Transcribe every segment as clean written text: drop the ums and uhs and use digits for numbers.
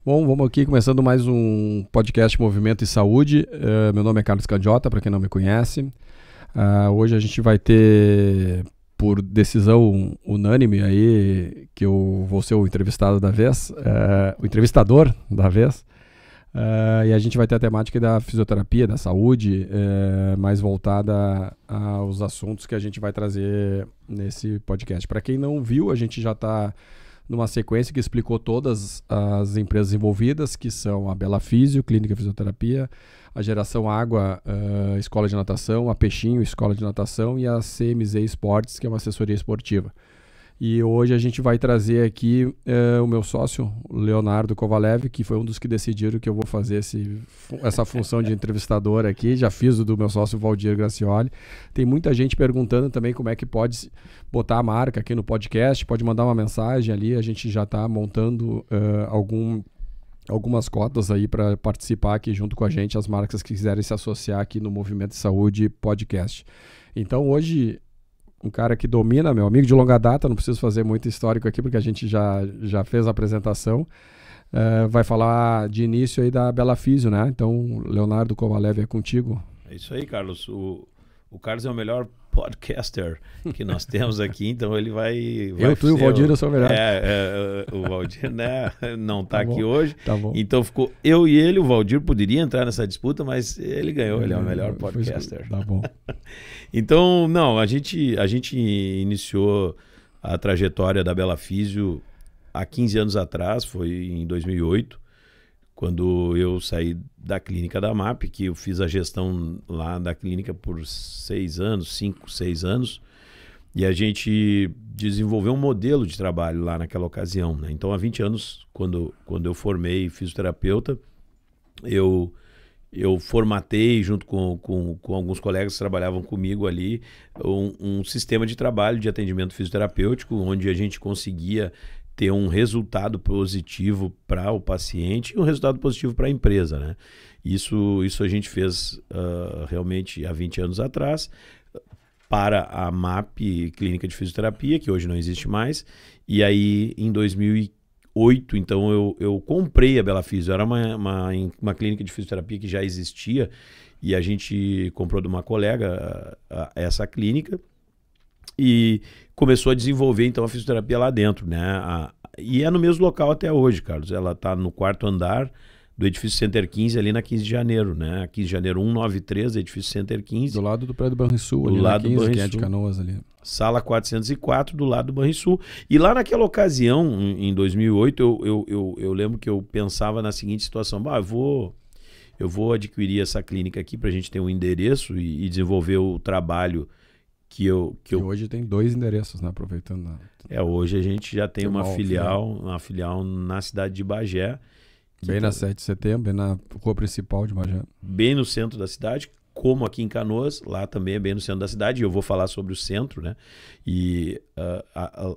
Bom, vamos aqui começando mais um podcast Movimento e Saúde. Meu nome é Carlos Candiota, para quem não me conhece. Hoje a gente vai ter, por decisão unânime aí, que eu vou ser o entrevistado da vez, o entrevistador da vez. E a gente vai ter a temática da fisioterapia, da saúde, mais voltada aos assuntos que a gente vai trazer nesse podcast. Para quem não viu, a gente já está numa sequência que explicou todas as empresas envolvidas, que são a Bela Físio, Clínica de Fisioterapia, a Geração Água, Escola de Natação, a Peixinho, Escola de Natação, e a CMZ Esportes, que é uma assessoria esportiva. E hoje a gente vai trazer aqui o meu sócio, Leonardo Kovalev, que foi um dos que decidiram que eu vou fazer essa função de entrevistador aqui. Já fiz o do meu sócio Valdir Gracioli. Tem muita gente perguntando também como é que pode botar a marca aqui no podcast, pode mandar uma mensagem ali. A gente já está montando algumas cotas aí para participar aqui junto com a gente, as marcas que quiserem se associar aqui no Movimento de Saúde Podcast. Então hoje, um cara que domina, meu amigo de longa data, não preciso fazer muito histórico aqui porque a gente já fez a apresentação, vai falar de início aí da Bela Físio, né? Então, Leonardo Kovalev, é contigo. É isso aí, Carlos. O Carlos é o melhor podcaster que nós temos aqui, então ele vai tu e o Valdir, eu sou o melhor. O Valdir, né, não está aqui bom, hoje, tá bom. Então ficou eu e ele. O Valdir poderia entrar nessa disputa, mas ele ganhou, ele é o melhor podcaster. Tá bom. Então, não, a gente iniciou a trajetória da Bela Físio há 15 anos atrás, foi em 2008, quando eu saí da clínica da MAP, que eu fiz a gestão lá da clínica por 6 anos, 5, 6 anos, e a gente desenvolveu um modelo de trabalho lá naquela ocasião, né? Então, há 20 anos, quando eu formei fisioterapeuta, eu formatei, junto com alguns colegas que trabalhavam comigo ali, um sistema de trabalho de atendimento fisioterapêutico, onde a gente conseguia ter um resultado positivo para o paciente e um resultado positivo para a empresa, né? Isso a gente fez realmente há 20 anos atrás para a MAP Clínica de Fisioterapia, que hoje não existe mais, e aí em 2008, então eu comprei a Bela Físio. Era uma clínica de fisioterapia que já existia, e a gente comprou de uma colega essa clínica e começou a desenvolver então a fisioterapia lá dentro, né? E é no mesmo local até hoje, Carlos. Ela está no 4º andar do edifício Center 15, ali na 15 de janeiro, né? 15 de janeiro 193, edifício Center 15. Do lado do prédio do Banrisul, do ali lado na 15, do Banrisul, que é de Canoas ali. Sala 404, do lado do Banrisul. E lá naquela ocasião, em 2008, eu lembro que eu pensava na seguinte situação: eu vou adquirir essa clínica aqui para a gente ter um endereço e desenvolver o trabalho que hoje tem 2 endereços, né? Aproveitando. Hoje a gente já tem uma filial na cidade de Bagé. Bem na 7 de setembro, bem na rua principal de Bagé. Bem no centro da cidade, como aqui em Canoas, lá também é bem no centro da cidade, e eu vou falar sobre o centro, né? E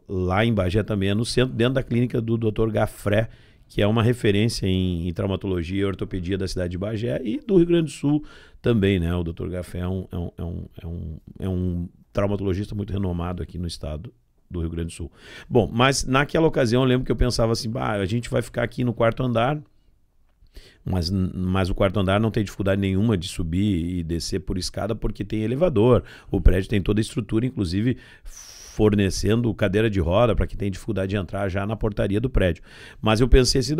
lá em Bagé também é no centro, dentro da clínica do Dr. Gafré, que é uma referência em traumatologia e ortopedia da cidade de Bagé e do Rio Grande do Sul também, né? O Dr. Gafré é um traumatologista muito renomado aqui no estado do Rio Grande do Sul. Bom, mas naquela ocasião eu lembro que eu pensava assim: a gente vai ficar aqui no 4º andar, mas o 4º andar não tem dificuldade nenhuma de subir e descer por escada, porque tem elevador, o prédio tem toda a estrutura, inclusive fornecendo cadeira de roda para quem tem dificuldade de entrar já na portaria do prédio. Mas eu pensei assim: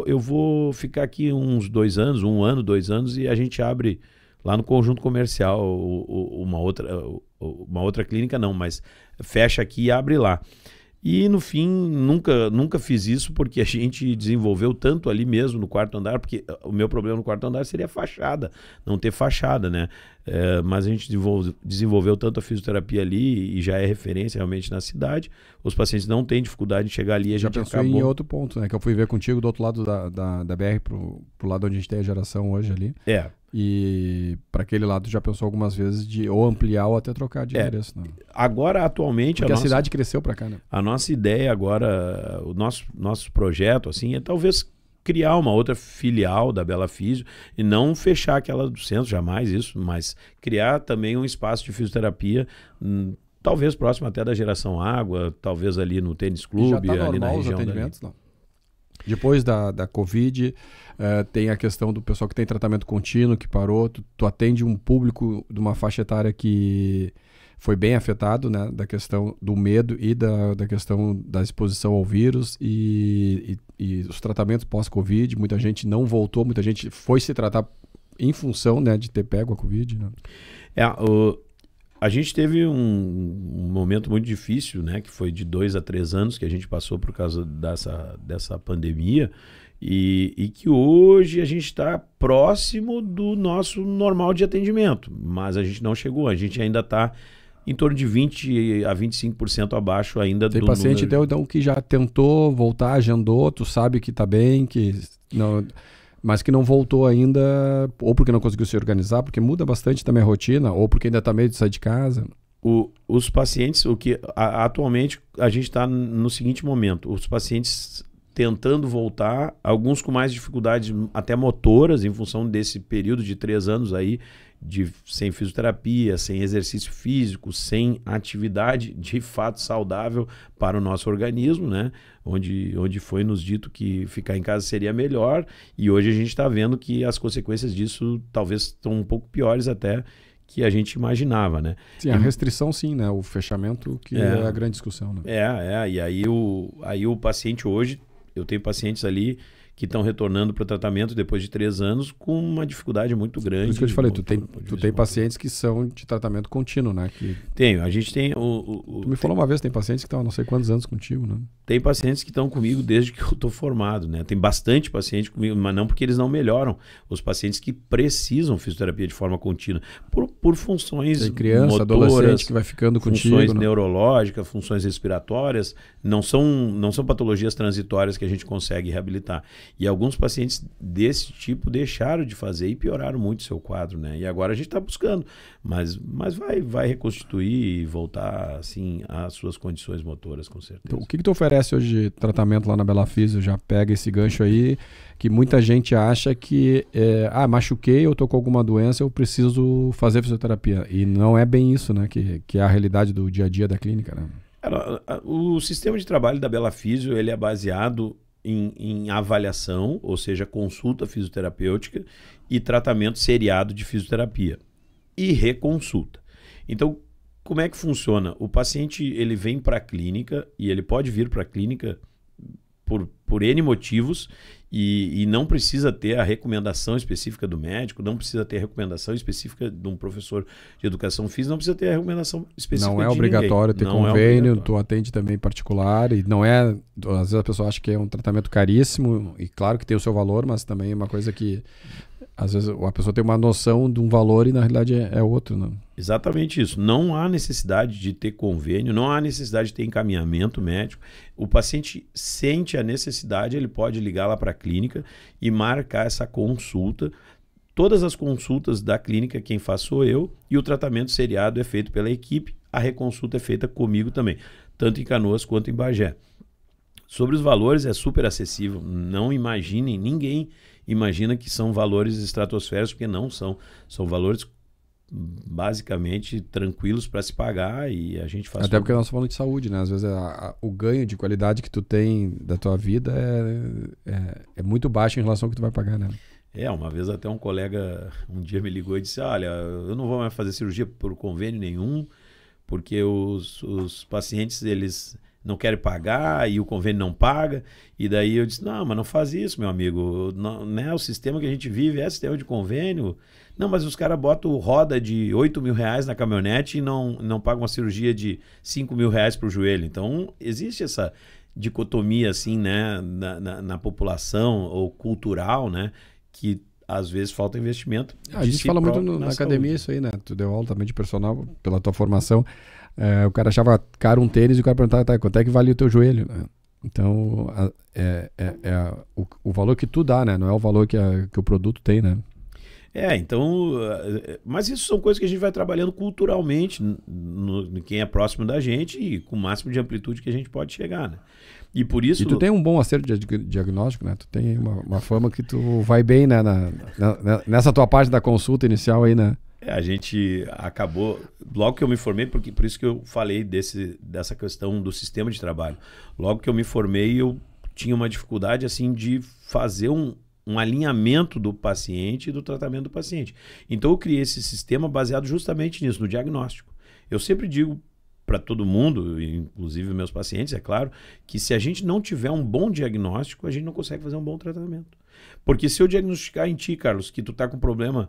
eu vou ficar aqui uns 2 anos, 1 ano, 2 anos, e a gente abre lá no conjunto comercial uma outra clínica, não, mas fecha aqui e abre lá. E no fim, nunca fiz isso, porque a gente desenvolveu tanto ali mesmo no 4º andar, porque o meu problema no 4º andar seria a fachada, não ter fachada, né? Mas a gente desenvolveu tanto a fisioterapia ali, e já é referência realmente na cidade. Os pacientes não têm dificuldade de chegar ali, a gente pensou acabou... em outro ponto, né? Que eu fui ver contigo do outro lado da BR pro lado onde a gente tem a geração hoje ali. E para aquele lado já pensou algumas vezes de ou ampliar ou até trocar de endereço, né? Agora, atualmente... Porque a cidade cresceu para cá, né? A nossa ideia agora, o nosso projeto, assim, é talvez criar uma outra filial da Bela Físio e não fechar aquela do centro, jamais isso, mas criar também um espaço de fisioterapia, talvez próximo até da Geração Água, talvez ali no Tênis Clube, já tá ali na normal região os atendimentos, não? Depois da Covid, tem a questão do pessoal que tem tratamento contínuo, que parou. Tu atende um público de uma faixa etária que foi bem afetado, né, da questão do medo e da questão da exposição ao vírus e os tratamentos pós-Covid. Muita gente não voltou, muita gente foi se tratar em função, né, de ter pego a Covid. Né? A gente teve um momento muito difícil, né, que foi de 2 a 3 anos que a gente passou por causa dessa pandemia e que hoje a gente está próximo do nosso normal de atendimento, mas a gente não chegou, a gente ainda está em torno de 20% a 25% abaixo ainda do número. Tem paciente então, que já tentou voltar, agendou, tu sabe que está bem, que não... mas que não voltou ainda, ou porque não conseguiu se organizar, porque muda bastante também a rotina, ou porque ainda está meio de sair de casa. Os pacientes, atualmente a gente está no seguinte momento, os pacientes tentando voltar, alguns com mais dificuldades até motoras, em função desse período de 3 anos aí, sem fisioterapia, sem exercício físico, sem atividade de fato saudável para o nosso organismo, né? Onde foi nos dito que ficar em casa seria melhor, e hoje a gente está vendo que as consequências disso talvez estão um pouco piores até que a gente imaginava, né? Sim, a restrição sim, né? O fechamento que é a grande discussão, né? E aí o paciente hoje, eu tenho pacientes ali que estão retornando para o tratamento depois de 3 anos com uma dificuldade muito grande. Por isso que eu te falei, tu tem pacientes que são de tratamento contínuo, né? Tenho, a gente tem... Tu me falou uma vez, tem pacientes que estão há não sei quantos anos contigo, né? Tem pacientes que estão comigo desde que eu estou formado, né? Tem bastante paciente comigo, mas não porque eles não melhoram. Os pacientes que precisam fisioterapia de forma contínua, por funções tem criança, motoras, adolescente que vai ficando contigo, funções né? neurológicas, funções respiratórias, não são patologias transitórias que a gente consegue reabilitar. E alguns pacientes desse tipo deixaram de fazer e pioraram muito o seu quadro, né? E agora a gente está buscando, mas vai reconstituir e voltar assim às suas condições motoras, com certeza. Então, o que tu oferece hoje de tratamento lá na Bela Fisio? Já pega esse gancho aí, que muita gente acha que machuquei, eu tô com alguma doença, eu preciso fazer fisioterapia. E não é bem isso, né? Que é a realidade do dia a dia da clínica, né? O sistema de trabalho da Bela Fisio, ele é baseado em avaliação, ou seja, consulta fisioterapêutica e tratamento seriado de fisioterapia e reconsulta. Então, como é que funciona? O paciente ele vem para a clínica e ele pode vir para a clínica por N motivos e não precisa ter a recomendação específica do médico, não precisa ter a recomendação específica de um professor de educação física, não precisa ter a recomendação específica de ninguém. Não é obrigatório ter convênio, tu atende também particular e não é... Às vezes a pessoa acha que é um tratamento caríssimo e claro que tem o seu valor, mas também é uma coisa que às vezes a pessoa tem uma noção de um valor e na realidade é outro, né? Exatamente isso. Não há necessidade de ter convênio, não há necessidade de ter encaminhamento médico. O paciente sente a necessidade, ele pode ligar lá para a clínica e marcar essa consulta. Todas as consultas da clínica, quem faz sou eu, e o tratamento seriado é feito pela equipe, a reconsulta é feita comigo também, tanto em Canoas quanto em Bagé. Sobre os valores, é super acessível. Não imaginem, ninguém imagina que são valores estratosféricos, porque não são. São valores basicamente tranquilos para se pagar e a gente faz... Até porque nós falamos de saúde, né? Às vezes o ganho de qualidade que tu tem da tua vida é muito baixo em relação ao que tu vai pagar, né? Uma vez até um colega um dia me ligou e disse, olha, eu não vou mais fazer cirurgia por convênio nenhum, porque os pacientes, eles não querem pagar e o convênio não paga. E daí eu disse, não, mas não faz isso, meu amigo. Não, né? O sistema que a gente vive é sistema de convênio. Não, mas os caras botam roda de R$8.000 na caminhonete e não pagam uma cirurgia de R$5.000 para o joelho. Então, existe essa dicotomia assim, né, na população ou cultural, né, que às vezes falta investimento. A gente fala muito na academia isso aí, né? Tu deu aula também de personal pela tua formação. O cara achava caro um tênis e o cara perguntava, quanto é que vale o teu joelho? Né? Então, o valor que tu dá, né? Não é o valor que o produto tem, né? Então, mas isso são coisas que a gente vai trabalhando culturalmente no quem é próximo da gente e com o máximo de amplitude que a gente pode chegar, né? E por isso... E tu tem um bom acerto de diagnóstico, né? Tu tem uma fama que tu vai bem, né? Nessa tua parte da consulta inicial aí, né? A gente acabou, logo que eu me formei, por isso que eu falei dessa questão do sistema de trabalho. Logo que eu me formei, eu tinha uma dificuldade assim de fazer um alinhamento do paciente e do tratamento do paciente. Então eu criei esse sistema baseado justamente nisso, no diagnóstico. Eu sempre digo para todo mundo, inclusive meus pacientes, é claro, que se a gente não tiver um bom diagnóstico, a gente não consegue fazer um bom tratamento. Porque se eu diagnosticar em ti, Carlos, que tu tá com problema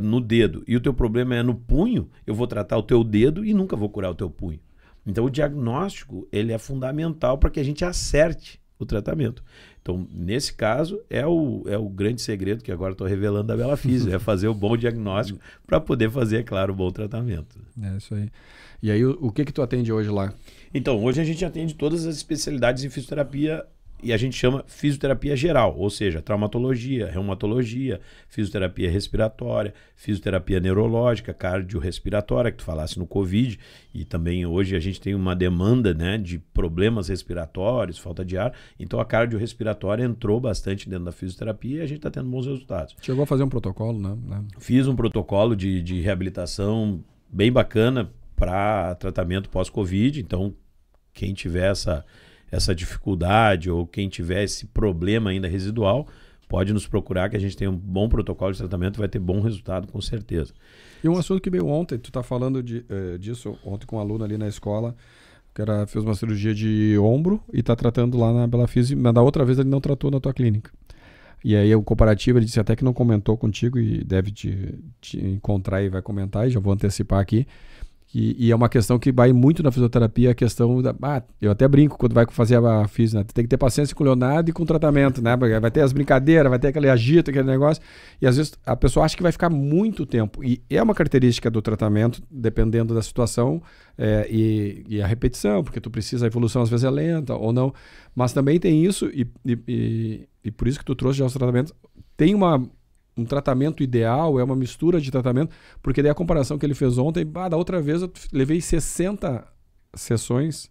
no dedo e o teu problema é no punho, eu vou tratar o teu dedo e nunca vou curar o teu punho. Então o diagnóstico ele é fundamental para que a gente acerte o tratamento. Então, nesse caso, é o grande segredo que agora estou revelando da Bela Físio, é fazer o bom diagnóstico para poder fazer, é claro, o bom tratamento. É isso aí. E aí, o que tu atende hoje lá? Então, hoje a gente atende todas as especialidades em fisioterapia e a gente chama fisioterapia geral, ou seja, traumatologia, reumatologia, fisioterapia respiratória, fisioterapia neurológica, cardiorrespiratória, que tu falasse no Covid, e também hoje a gente tem uma demanda, né, de problemas respiratórios, falta de ar, então a cardiorrespiratória entrou bastante dentro da fisioterapia e a gente está tendo bons resultados. Chegou a fazer um protocolo, né? Fiz um protocolo de reabilitação bem bacana para tratamento pós-Covid, então quem tiver essa dificuldade ou quem tiver esse problema ainda residual, pode nos procurar que a gente tem um bom protocolo de tratamento e vai ter bom resultado com certeza. E um assunto que veio ontem, tu tá falando disso ontem com um aluno ali na escola, que fez uma cirurgia de ombro e tá tratando lá na Bela Físio, mas da outra vez ele não tratou na tua clínica. E aí o comparativo, ele disse até que não comentou contigo e deve te encontrar e vai comentar, e já vou antecipar aqui. E é uma questão que vai muito na fisioterapia, a questão da... eu até brinco quando vai fazer a fisio, né? Tem que ter paciência com o Leonardo e com o tratamento, né? Vai ter as brincadeiras, vai ter aquele agito, aquele negócio. E às vezes a pessoa acha que vai ficar muito tempo. E é uma característica do tratamento, dependendo da situação e a repetição, porque tu precisa, a evolução às vezes é lenta ou não. Mas também tem isso, e por isso que tu trouxe já os tratamentos. Tem um tratamento ideal, é uma mistura de tratamento, porque daí a comparação que ele fez ontem, da outra vez eu levei 60 sessões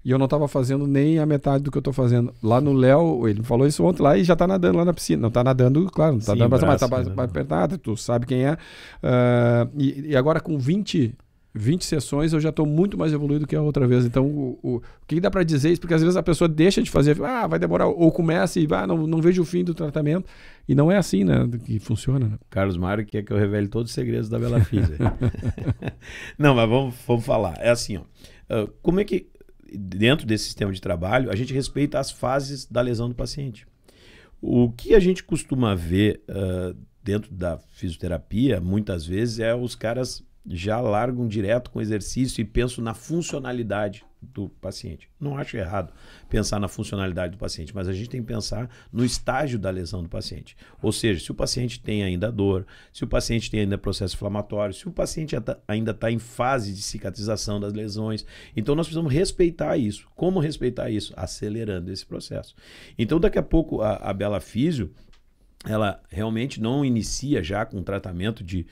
e eu não estava fazendo nem a metade do que eu estou fazendo. Lá no Léo, ele falou isso ontem lá e já está nadando lá na piscina. Não está nadando, claro, não está dando braço, mas está mais apertado, tu sabe quem é. E agora com 20 sessões eu já estou muito mais evoluído que a outra vez. Então, o que dá para dizer isso? Porque às vezes a pessoa deixa de fazer, vai demorar, ou começa e não vejo o fim do tratamento. E não é assim, né, que funciona. Né? Carlos Mário quer que eu revele todos os segredos da Bela Físio. Não, mas vamos falar. É assim, ó, como é que dentro desse sistema de trabalho a gente respeita as fases da lesão do paciente? O que a gente costuma ver dentro da fisioterapia, muitas vezes, é os caras já largam direto com exercício e pensam na funcionalidade do paciente. Não acho errado pensar na funcionalidade do paciente, mas a gente tem que pensar no estágio da lesão do paciente. Ou seja, se o paciente tem ainda dor, se o paciente tem ainda processo inflamatório, se o paciente ainda está em fase de cicatrização das lesões. Então nós precisamos respeitar isso. Como respeitar isso? Acelerando esse processo. Então daqui a pouco a Bela Físio, ela realmente não inicia já com tratamento de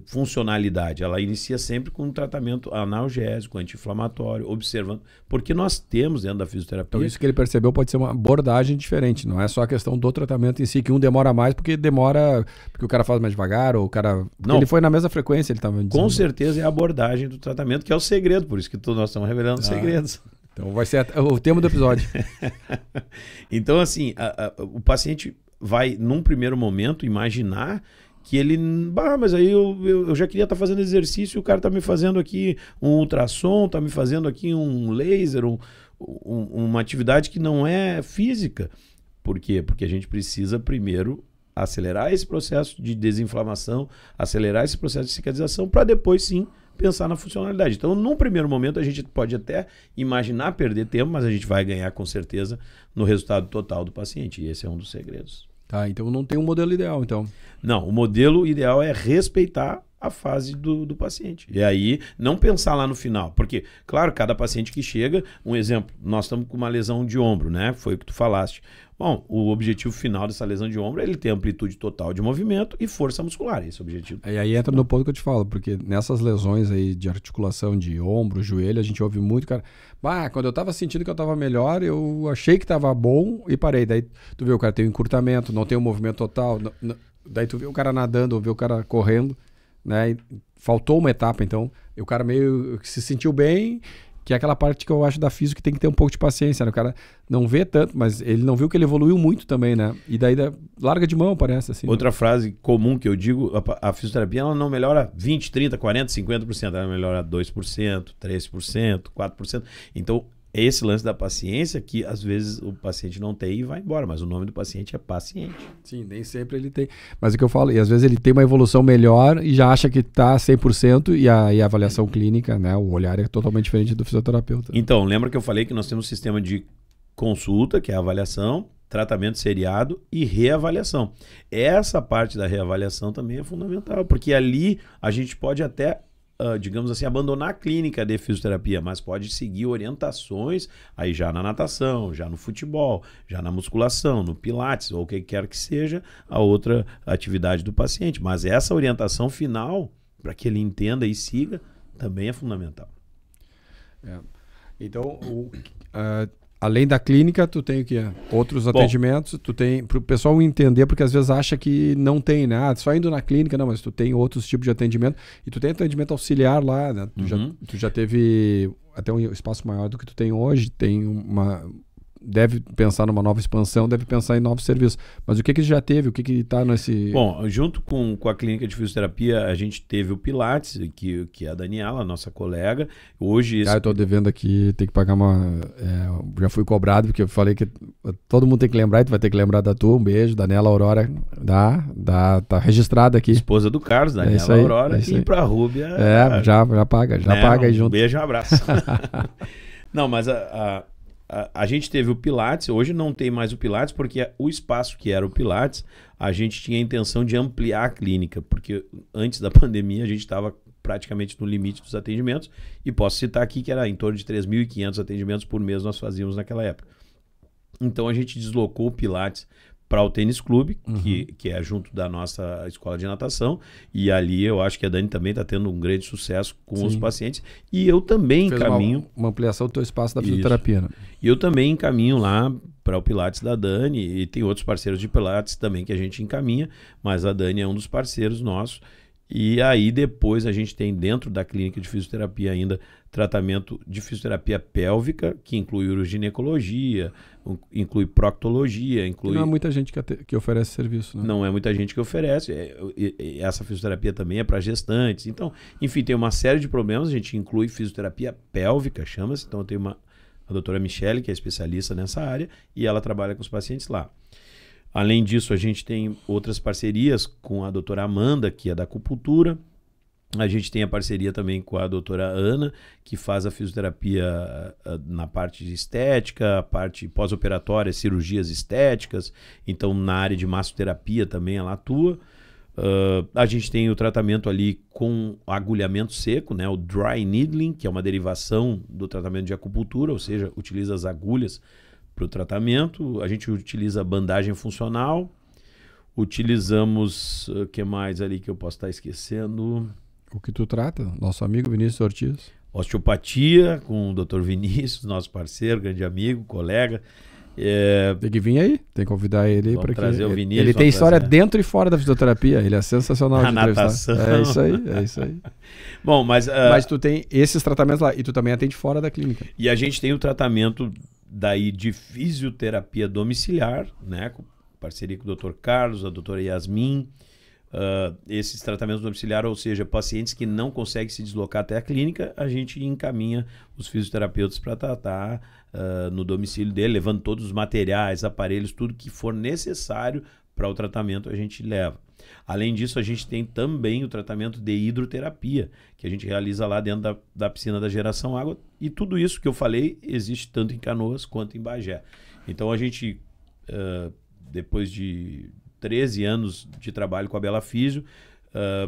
funcionalidade, ela inicia sempre com um tratamento analgésico, anti-inflamatório, observando, porque nós temos dentro da fisioterapia... Então isso que ele percebeu pode ser uma abordagem diferente, não é só a questão do tratamento em si, que um demora mais porque o cara faz mais devagar, ou o cara... Não, ele foi na mesma frequência, ele estava dizendo. Com certeza é a abordagem do tratamento, que é o segredo, por isso que nós estamos revelando segredos. Então vai ser o tema do episódio. Então assim, o paciente vai, num primeiro momento, imaginar que ele, mas aí eu já queria estar fazendo exercício e o cara está me fazendo aqui um ultrassom, está me fazendo aqui um laser, uma atividade que não é física. Por quê? Porque a gente precisa primeiro acelerar esse processo de desinflamação, acelerar esse processo de cicatrização, para depois sim pensar na funcionalidade. Então, num primeiro momento, a gente pode até imaginar perder tempo, mas a gente vai ganhar com certeza no resultado total do paciente. E esse é um dos segredos. Tá, então não tem um modelo ideal, então. Não, o modelo ideal é respeitar a fase do paciente. E aí, não pensar lá no final. Porque, claro, cada paciente que chega, um exemplo, nós estamos com uma lesão de ombro, né? Foi o que tu falaste. Bom, o objetivo final dessa lesão de ombro é ele ter amplitude total de movimento e força muscular. Esse é o objetivo. E aí entra no ponto que eu te falo, porque nessas lesões aí de articulação de ombro, joelho, a gente ouve muito, cara, quando eu tava sentindo que eu tava melhor, eu achei que tava bom e parei. Daí tu vê o cara tem um encurtamento, não tem um movimento total, daí tu vê o cara nadando, vê o cara correndo, né? E faltou uma etapa, então, e o cara meio que se sentiu bem Que é aquela parte que eu acho da física que tem que ter um pouco de paciência, né? O cara não vê tanto, mas ele não viu que ele evoluiu muito também, né? E daí larga de mão, parece assim. Outra frase comum que eu digo, a fisioterapia ela não melhora 20, 30, 40, 50%, ela melhora 2%, 3%, 4%. Então, é esse lance da paciência que às vezes o paciente não tem e vai embora, mas o nome do paciente é paciente. Sim, nem sempre ele tem. Mas o que eu falo, e às vezes ele tem uma evolução melhor e já acha que está 100% e a avaliação clínica, né, o olhar é totalmente diferente do fisioterapeuta. Então, lembra que eu falei que nós temos um sistema de consulta, que é a avaliação, tratamento seriado e reavaliação. Essa parte da reavaliação também é fundamental, porque ali a gente pode até digamos assim, abandonar a clínica de fisioterapia, mas pode seguir orientações aí já na natação, já no futebol, já na musculação, no pilates, ou o que quer que seja a outra atividade do paciente. Mas essa orientação final, para que ele entenda e siga, também é fundamental. Então, além da clínica, tu tem o quê? Outros atendimentos, tu tem, para o pessoal entender, porque às vezes acha que não tem, né? Só indo na clínica, não, mas tu tem outros tipos de atendimento, e tu tem atendimento auxiliar lá, né? Tu já teve até um espaço maior do que tu tem hoje, deve pensar numa nova expansão, deve pensar em novos serviços. Mas o que já teve? O que está nesse... Bom, junto com a clínica de fisioterapia, a gente teve o Pilates, que é a Daniela, a nossa colega. Hoje... eu estou devendo aqui, tem que pagar já fui cobrado, porque eu falei que todo mundo tem que lembrar, e tu vai ter que lembrar da tua. Um beijo, Daniela Aurora, tá registrada aqui. Esposa do Carlos, Daniela Aurora, e para a Rúbia... já paga, paga aí junto. Um beijo e um abraço. Não, mas a gente teve o Pilates, hoje não tem mais o Pilates, porque o espaço que era o Pilates, a gente tinha a intenção de ampliar a clínica, porque antes da pandemia a gente estava praticamente no limite dos atendimentos, e posso citar aqui que era em torno de 3.500 atendimentos por mês nós fazíamos naquela época. Então a gente deslocou o Pilates para o Tênis Clube, que é junto da nossa escola de natação, e ali eu acho que a Dani também está tendo um grande sucesso com os pacientes, e eu também encaminho... Uma ampliação do teu espaço da fisioterapia, né? E eu também encaminho lá para o Pilates da Dani, e tem outros parceiros de Pilates também que a gente encaminha, mas a Dani é um dos parceiros nossos. E aí depois a gente tem dentro da clínica de fisioterapia ainda tratamento de fisioterapia pélvica, que inclui uroginecologia, inclui proctologia, inclui... Não é muita gente que oferece serviço, né? Não é muita gente que oferece. Essa fisioterapia também é para gestantes. Então, enfim, tem uma série de problemas. A gente inclui fisioterapia pélvica, chama-se. Então eu tenho a doutora Michele, que é especialista nessa área, e ela trabalha com os pacientes lá. Além disso, a gente tem outras parcerias com a doutora Amanda, que é da acupuntura. A gente tem a parceria também com a doutora Ana, que faz a fisioterapia na parte de estética, a parte pós-operatória, cirurgias estéticas. Então, na área de massoterapia também ela atua. A gente tem o tratamento ali com agulhamento seco, né? O dry needling, que é uma derivação do tratamento de acupuntura, ou seja, utiliza as agulhas para o tratamento. A gente utiliza bandagem funcional, utilizamos, o que mais ali que eu posso estar esquecendo? O que tu trata? Nosso amigo Vinícius Ortiz. Osteopatia com o Dr. Vinícius, nosso parceiro, grande amigo, colega. Tem que vir aí, tem que convidar ele para trazer o Vinícius. Ele tem história dentro e fora da fisioterapia, ele é sensacional de entrevistar. Natação. É isso aí. Bom, mas tu tem esses tratamentos lá e tu também atende fora da clínica. E a gente tem o tratamento daí de fisioterapia domiciliar, né, com parceria com o Dr. Carlos, a doutora Yasmin. Esses tratamentos domiciliares, ou seja, pacientes que não conseguem se deslocar até a clínica, a gente encaminha os fisioterapeutas para tratar no domicílio dele, levando todos os materiais, aparelhos, tudo que for necessário para o tratamento a gente leva. Além disso, a gente tem também o tratamento de hidroterapia, que a gente realiza lá dentro da piscina da Geração Água, e tudo isso que eu falei existe tanto em Canoas quanto em Bagé. Então a gente, depois de 13 anos de trabalho com a Bela Físio,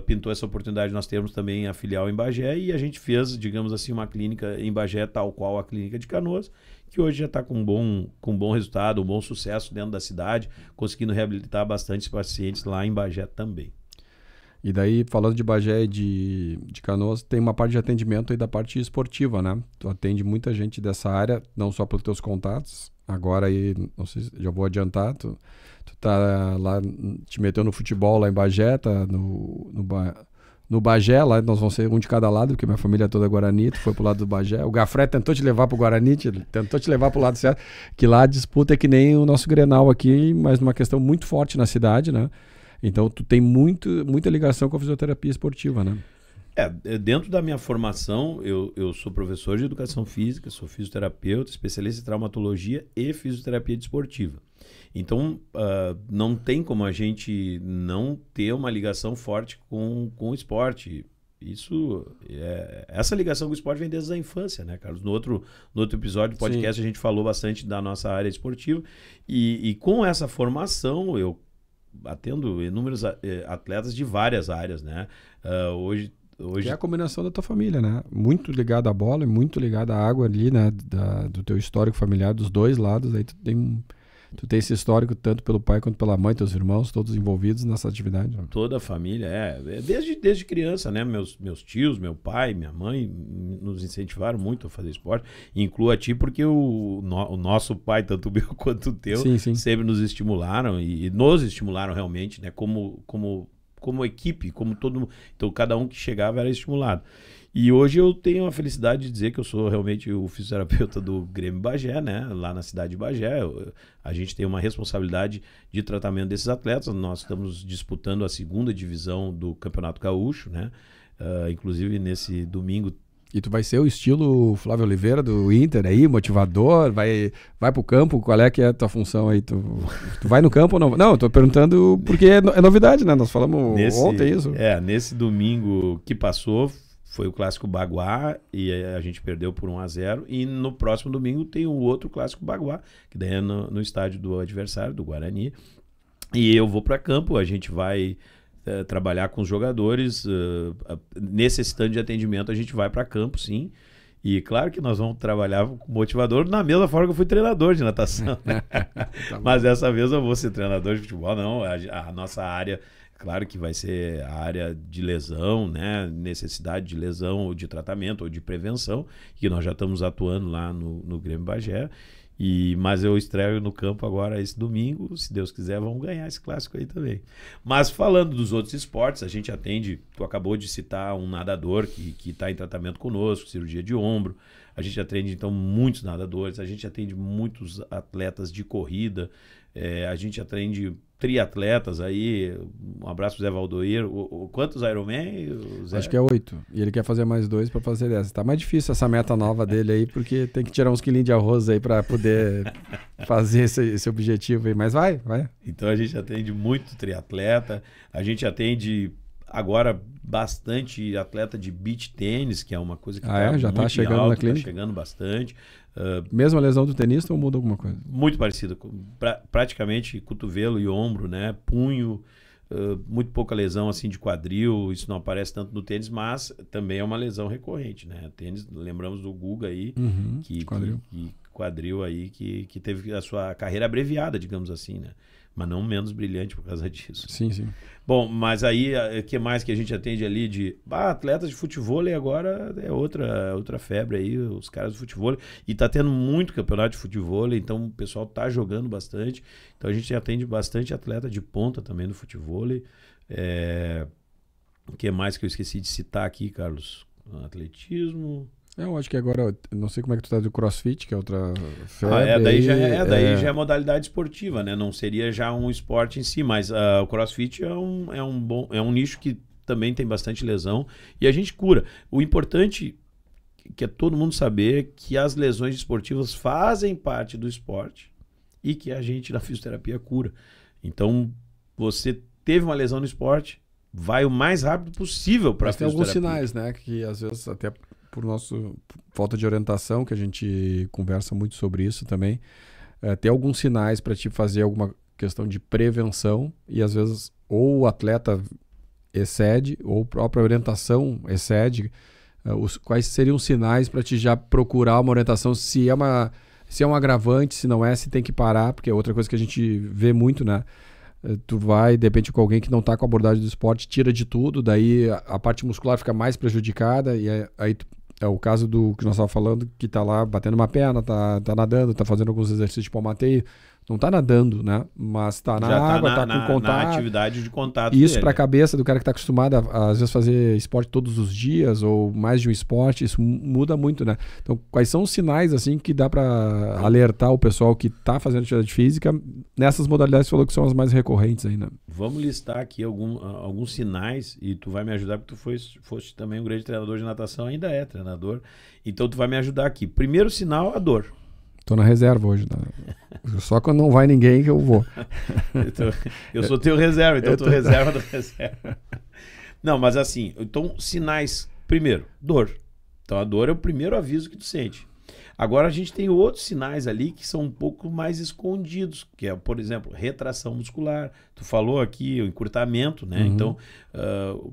pintou essa oportunidade. Nós temos também a filial em Bagé, e a gente fez, digamos assim, uma clínica em Bagé tal qual a clínica de Canoas, que hoje já está com bom resultado, um bom sucesso dentro da cidade, conseguindo reabilitar bastantes pacientes lá em Bagé também. E daí, falando de Bagé e de Canoas, tem uma parte de atendimento aí da parte esportiva, né? Tu atende muita gente dessa área, não só pelos teus contatos. Agora aí, não sei, já vou adiantar, tu tá lá, te meteu no futebol lá em Bagé, tá no Bagé, lá nós vamos ser um de cada lado, porque minha família é toda Guarani, tu foi pro lado do Bagé. O Gafré tentou te levar pro Guarani, tentou te levar pro lado certo, que lá a disputa é que nem o nosso Grenal aqui, mas numa questão muito forte na cidade, né? Então tu tem muita ligação com a fisioterapia esportiva, né? Dentro da minha formação, eu sou professor de educação física, sou fisioterapeuta, especialista em traumatologia e fisioterapia desportiva. Então, não tem como a gente não ter uma ligação forte com o esporte. Essa ligação com o esporte vem desde a infância, né, Carlos? No outro episódio do podcast, sim, a gente falou bastante da nossa área esportiva. E com essa formação, eu atendo inúmeros atletas de várias áreas, né? Hoje que é a combinação da tua família, né? Muito ligado à bola e muito ligado à água ali, né? Do teu histórico familiar, dos dois lados. Aí tu tem esse histórico tanto pelo pai quanto pela mãe, teus irmãos, todos envolvidos nessa atividade. Né? Toda a família, desde criança, né? Meus tios, meu pai, minha mãe nos incentivaram muito a fazer esporte. Incluo a ti porque o nosso pai, tanto o meu quanto o teu, sim, sempre nos estimularam e nos estimularam realmente, né? Como equipe, como todo mundo. Então, cada um que chegava era estimulado. E hoje eu tenho a felicidade de dizer que eu sou realmente o fisioterapeuta do Grêmio Bagé, né? Lá na cidade de Bagé. A gente tem uma responsabilidade de tratamento desses atletas. Nós estamos disputando a 2ª divisão do Campeonato Gaúcho, né? Inclusive, nesse domingo. E tu vai ser o estilo Flávio Oliveira do Inter aí, motivador, vai pro campo, qual é que é a tua função aí? Tu vai no campo ou não? Não, eu tô perguntando porque é novidade, né? Nós falamos ontem isso. Nesse domingo que passou, foi o Clássico Baguá e a gente perdeu por 1-0. E no próximo domingo tem o outro Clássico Baguá, que daí é no estádio do adversário, do Guarani. E eu vou para campo, a gente vai trabalhar com os jogadores, necessitando de atendimento, a gente vai para campo, sim. E claro que nós vamos trabalhar com motivador na mesma forma que eu fui treinador de natação. Né? Mas dessa vez eu vou ser treinador de futebol, não. A nossa área, claro que vai ser a área de lesão, né? Necessidade de lesão ou de tratamento ou de prevenção, que nós já estamos atuando lá no Grêmio Bagé. Mas eu estreio no campo agora esse domingo, se Deus quiser vamos ganhar esse clássico aí também. Mas falando dos outros esportes, a gente atende, tu acabou de citar um nadador que está em tratamento conosco, cirurgia de ombro, a gente atende então muitos nadadores, a gente atende muitos atletas de corrida, a gente atende triatletas aí, um abraço pro Zé Valdoir. Quantos Ironman? Acho que é 8, e ele quer fazer mais 2 para fazer 10. Tá mais difícil essa meta nova dele aí, porque tem que tirar uns quilinhos de arroz aí para poder fazer esse objetivo aí, mas vai. Então a gente atende muito triatleta, a gente atende agora bastante atleta de beach tênis, que é uma coisa que já tá chegando alta, na clínica? Tá chegando bastante. Mesma lesão do tenista ou muda alguma coisa? Muito parecida, praticamente cotovelo e ombro, né? Punho, muito pouca lesão assim de quadril, isso não aparece tanto no tênis, mas também é uma lesão recorrente, né? Tênis, lembramos do Guga aí, quadril aí que teve a sua carreira abreviada, digamos assim, né? Mas não menos brilhante por causa disso. Sim. Bom, mas aí, o que mais que a gente atende ali de... atletas de futevôlei agora é outra febre aí, os caras do futevôlei. E tá tendo muito campeonato de futevôlei, então o pessoal tá jogando bastante. Então a gente atende bastante atleta de ponta também do futevôlei. O que mais que eu esqueci de citar aqui, Carlos? Atletismo... Eu acho que agora, não sei como é que tu tá do CrossFit, que é outra febre. Daí já é modalidade esportiva, né? Não seria já um esporte em si, mas o CrossFit é um nicho que também tem bastante lesão e a gente cura. O importante que é todo mundo saber que as lesões esportivas fazem parte do esporte e que a gente na fisioterapia cura. Então, você teve uma lesão no esporte, vai o mais rápido possível para a fisioterapia. Mas tem alguns sinais, né? Que às vezes até... por falta de orientação, que a gente conversa muito sobre isso também, tem alguns sinais para te fazer alguma questão de prevenção e às vezes ou o atleta excede ou a própria orientação excede. Quais seriam os sinais para te já procurar uma orientação, se é um agravante, se não é, se tem que parar, porque é outra coisa que a gente vê muito, né? Tu vai, de repente, com alguém que não está com a abordagem do esporte, tira de tudo, daí a parte muscular fica mais prejudicada e aí é o caso do que nós estávamos falando, que está lá batendo uma perna, tá nadando, tá fazendo alguns exercícios de palmateio, não tá nadando, né? Mas tá na água, tá com contato. Na atividade de contato Isso dele. para a cabeça do cara que tá acostumado a, às vezes, fazer esporte todos os dias ou mais de um esporte, isso muda muito, né? Então, quais são os sinais, assim, que dá para alertar o pessoal que tá fazendo atividade física nessas modalidades que você falou que são as mais recorrentes aí, né? Vamos listar aqui alguns sinais e tu vai me ajudar porque tu foste também um grande treinador de natação, ainda é treinador. Então, tu vai me ajudar aqui. Primeiro sinal, a dor. Tô na reserva hoje. Né? Só quando não vai ninguém que eu vou. Eu sou teu reserva, então tu reserva da reserva. Não, mas assim, então sinais. Primeiro, dor. Então a dor é o primeiro aviso que tu sente. Agora a gente tem outros sinais ali que são um pouco mais escondidos, que é, por exemplo, retração muscular. Tu falou aqui o encurtamento, né? Então,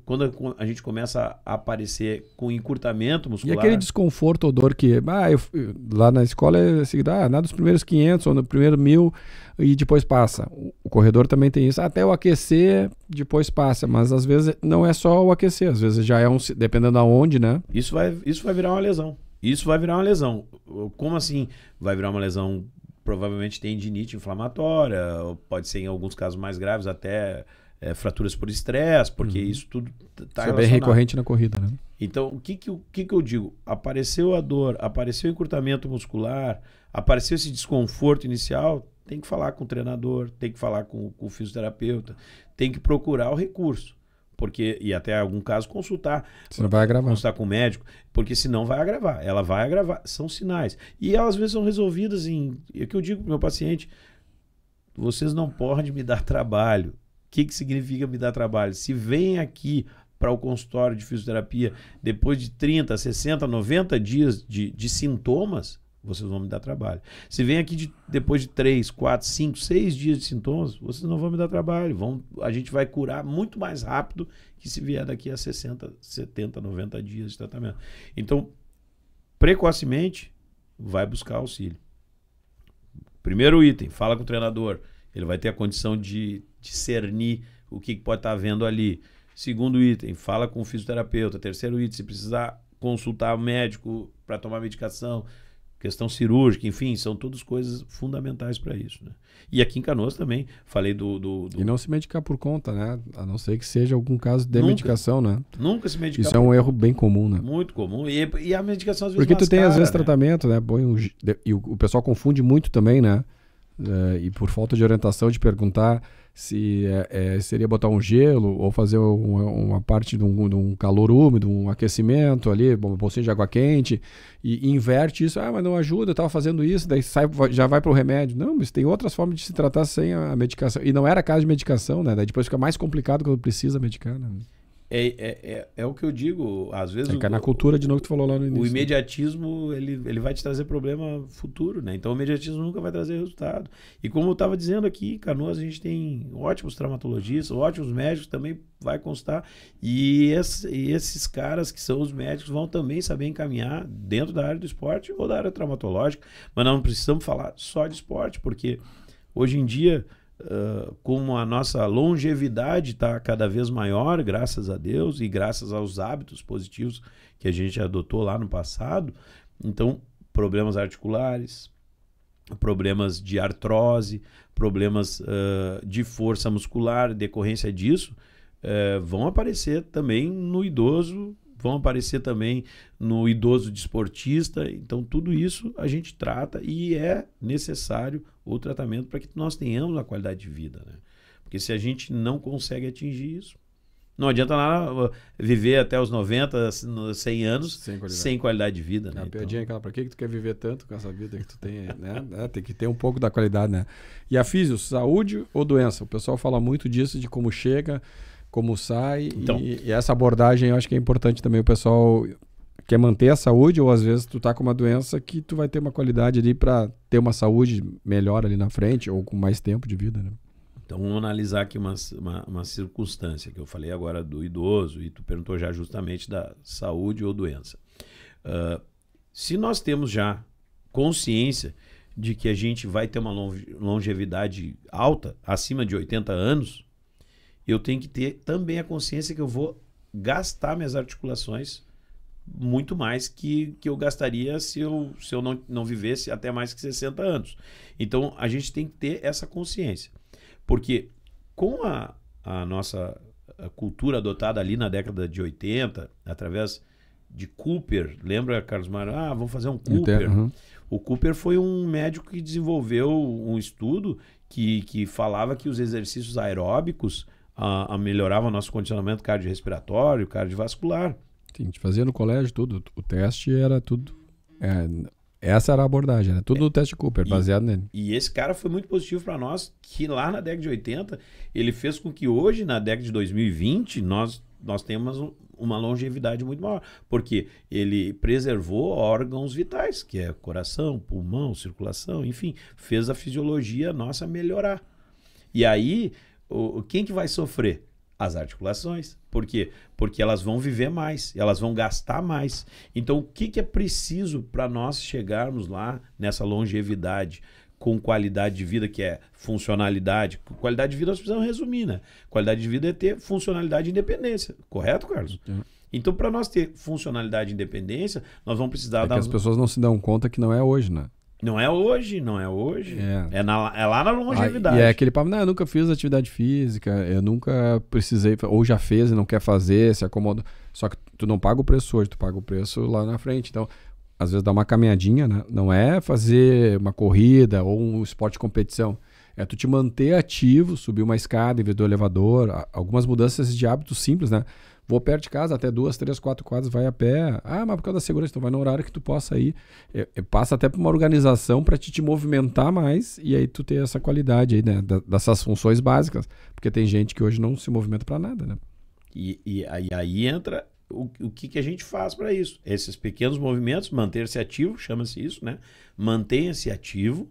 quando a gente começa a aparecer com encurtamento muscular... E aquele desconforto ou dor que... lá na escola é assim, nada dos primeiros 500 ou no primeiro 1000 e depois passa. O corredor também tem isso. Até o aquecer, depois passa. Mas às vezes não é só o aquecer. Às vezes já é dependendo aonde, né? Isso vai virar uma lesão. Isso vai virar uma lesão. Como assim vai virar uma lesão? Provavelmente tendinite inflamatória, ou pode ser em alguns casos mais graves até fraturas por estresse, porque isso tudo está relacionado. Isso é bem recorrente na corrida, né? Então, o que eu digo? Apareceu a dor, apareceu o encurtamento muscular, apareceu esse desconforto inicial, tem que falar com o treinador, tem que falar com o fisioterapeuta, tem que procurar o recurso. Porque, e até em algum caso consultar. Senão vai agravar. Consultar com o médico, porque senão vai agravar. Ela vai agravar. São sinais. E elas às vezes são resolvidas em... É o que eu digo para o meu paciente: vocês não podem me dar trabalho. O que significa me dar trabalho? Se vem aqui para o consultório de fisioterapia depois de 30, 60, 90 dias de sintomas, vocês vão me dar trabalho. Se vem aqui depois de 3, 4, 5, 6 dias de sintomas, vocês não vão me dar trabalho. A gente vai curar muito mais rápido que se vier daqui a 60, 70, 90 dias de tratamento. Então, precocemente, vai buscar auxílio. Primeiro item, fala com o treinador. Ele vai ter a condição de discernir o que pode estar havendo ali. Segundo item, fala com o fisioterapeuta. Terceiro item, se precisar consultar o médico para tomar medicação, questão cirúrgica, enfim, são todas coisas fundamentais para isso, né? E aqui em Canoas também, falei do... E não se medicar por conta, né? A não ser que seja algum caso de medicação, né? Nunca se medicar. Isso é um erro bem comum, né? Muito comum. E a medicação às vezes porque tu tem, às vezes, né? tratamento, né? E o pessoal confunde muito também, né? E por falta de orientação de perguntar se seria botar um gelo ou fazer uma parte de um calor úmido, um aquecimento ali, uma bolsinha de água quente, e inverte isso. Mas não ajuda, eu estava fazendo isso, daí já vai para o remédio. Não, mas tem outras formas de se tratar sem a medicação. E não era caso de medicação, né? Daí depois fica mais complicado quando precisa medicar, né? É o que eu digo, às vezes... na cultura, de novo, que tu falou lá no início. O imediatismo, ele vai te trazer problema futuro, né? Então o imediatismo nunca vai trazer resultado. E como eu estava dizendo aqui, em Canoas a gente tem ótimos traumatologistas, ótimos médicos, também vai constar. E esses caras que são os médicos vão também saber encaminhar dentro da área do esporte ou da área traumatológica. Mas não precisamos falar só de esporte, porque hoje em dia... como a nossa longevidade está cada vez maior, graças a Deus, e graças aos hábitos positivos que a gente adotou lá no passado, então problemas articulares, problemas de artrose, problemas de força muscular, decorrência disso, vão aparecer também no idoso, vão aparecer também no idoso desportista. Então tudo isso a gente trata e é necessário o tratamento para que nós tenhamos uma qualidade de vida, né? Porque se a gente não consegue atingir isso, não adianta nada viver até os 90, 100 anos sem qualidade de vida, né? A piadinha é aquela, para que tu quer viver tanto com essa vida que tu tem, né? Tem que ter um pouco da qualidade, né? E a físio, saúde ou doença? O pessoal fala muito disso, de como chega, como sai, então, e essa abordagem eu acho que é importante também. O pessoal quer manter a saúde, ou às vezes tu tá com uma doença que tu vai ter uma qualidade ali para ter uma saúde melhor ali na frente, ou com mais tempo de vida, né? Então vamos analisar aqui uma circunstância que eu falei agora do idoso, e tu perguntou já justamente da saúde ou doença. Se nós temos já consciência de que a gente vai ter uma longevidade alta, acima de 80 anos, eu tenho que ter também a consciência que eu vou gastar minhas articulações muito mais que eu gastaria se eu não vivesse até mais que 60 anos. Então, a gente tem que ter essa consciência. Porque com a nossa cultura adotada ali na década de 80, através de Cooper, lembra, Carlos Mário? Vamos fazer um Cooper. O Cooper foi um médico que desenvolveu um estudo que falava que os exercícios aeróbicos melhoravam nosso condicionamento cardiorrespiratório, cardiovascular. Sim, a gente fazia no colégio tudo. O teste era tudo... essa era a abordagem, era tudo no teste Cooper, baseado nele. E esse cara foi muito positivo para nós, que lá na década de 80, ele fez com que hoje, na década de 2020, nós temos uma longevidade muito maior. Porque ele preservou órgãos vitais, que é coração, pulmão, circulação, enfim, fez a fisiologia nossa melhorar. E aí, quem que vai sofrer? As articulações. Por quê? Porque elas vão viver mais, elas vão gastar mais. Então, o que é preciso para nós chegarmos lá nessa longevidade com qualidade de vida, que é funcionalidade? Qualidade de vida nós precisamos resumir, né? Qualidade de vida é ter funcionalidade e independência. Correto, Carlos? Então, para nós ter funcionalidade e independência, nós vamos precisar... que as pessoas não se dão conta que não é hoje, né? Não é hoje, não é hoje. É lá na longevidade. E é aquele papo, eu nunca fiz atividade física, eu nunca precisei, ou já fez e não quer fazer, se acomoda. Só que tu não paga o preço hoje, tu paga o preço lá na frente. Então, às vezes dá uma caminhadinha, né? Não é fazer uma corrida ou um esporte de competição. É tu te manter ativo, subir uma escada em vez do elevador, algumas mudanças de hábitos simples, né? Vou perto de casa, até 2, 3, 4 quadras, vai a pé. Mas por causa da segurança, então vai no horário que tu possa ir. Passa até por uma organização para te movimentar mais e aí tu ter essa qualidade aí, né? Dessas funções básicas. Porque tem gente que hoje não se movimenta para nada, né? E aí entra o que a gente faz para isso. Esses pequenos movimentos, manter-se ativo, chama-se isso, né? Mantenha-se ativo,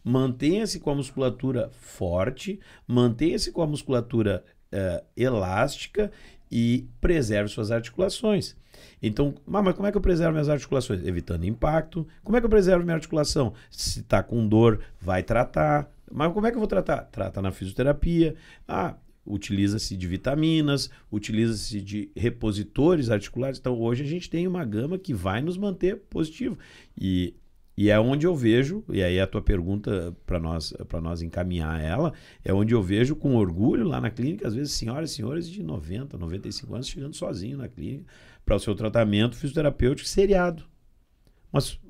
mantenha-se com a musculatura forte, mantenha-se com a musculatura elástica e preserve suas articulações. Então, mas como é que eu preservo minhas articulações? Evitando impacto. Como é que eu preservo minha articulação? Se está com dor, vai tratar. Mas como é que eu vou tratar? Trata na fisioterapia. Utiliza-se de vitaminas, utiliza-se de repositores articulares. Então, hoje a gente tem uma gama que vai nos manter positivo. E é onde eu vejo, e aí a tua pergunta para nós encaminhar ela, é onde eu vejo com orgulho lá na clínica, às vezes senhoras e senhores de 90, 95 anos chegando sozinho na clínica para o seu tratamento fisioterapêutico seriado.